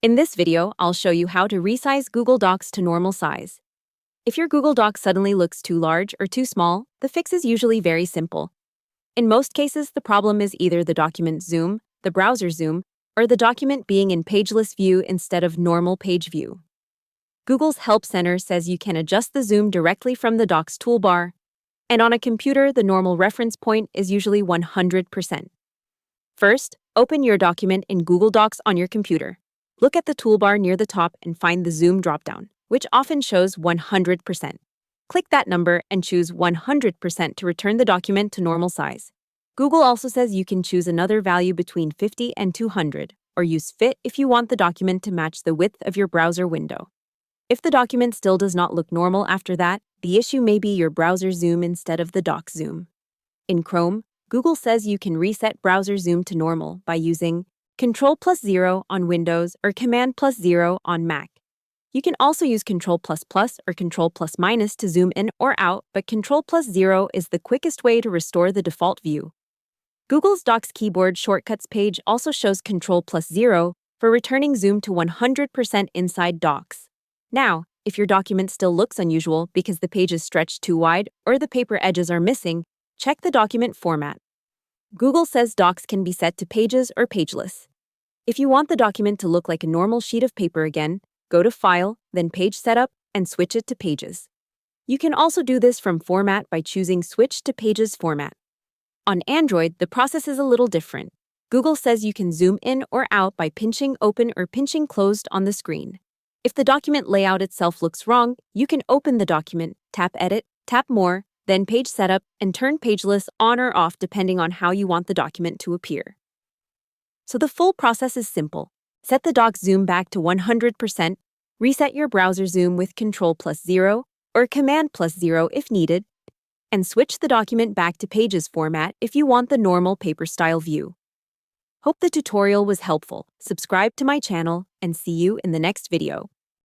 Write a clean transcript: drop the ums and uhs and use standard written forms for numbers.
In this video, I'll show you how to resize Google Docs to normal size. If your Google Doc suddenly looks too large or too small, the fix is usually very simple. In most cases, the problem is either the document zoom, the browser zoom, or the document being in Pageless view instead of normal page view. Google's Help Center says you can adjust the zoom directly from the Docs toolbar, and on a computer, the normal reference point is usually 100%. First, open your document in Google Docs on your computer. Look at the toolbar near the top and find the Zoom dropdown, which often shows 100%. Click that number and choose 100% to return the document to normal size. Google also says you can choose another value between 50 and 200, or use fit if you want the document to match the width of your browser window. If the document still does not look normal after that, the issue may be your browser zoom instead of the doc zoom. In Chrome, Google says you can reset browser zoom to normal by using Ctrl+0 on Windows or Command+0 on Mac. You can also use Ctrl++ or Ctrl+- to zoom in or out, but Ctrl+0 is the quickest way to restore the default view. Google's Docs keyboard shortcuts page also shows Ctrl+0 for returning zoom to 100% inside Docs. Now, if your document still looks unusual because the page is stretched too wide or the paper edges are missing, check the document format. Google says Docs can be set to Pages or Pageless. If you want the document to look like a normal sheet of paper again, go to File, then Page Setup, and switch it to Pages. You can also do this from Format by choosing Switch to Pages format. On Android, the process is a little different. Google says you can zoom in or out by pinching open or pinching closed on the screen. If the document layout itself looks wrong, you can open the document, tap Edit, tap More, then Page Setup, and turn Pageless on or off depending on how you want the document to appear. So the full process is simple. Set the doc zoom back to 100%, reset your browser zoom with Ctrl+0 or Command+0 if needed, and switch the document back to Pages format if you want the normal paper-style view. Hope the tutorial was helpful. Subscribe to my channel and see you in the next video.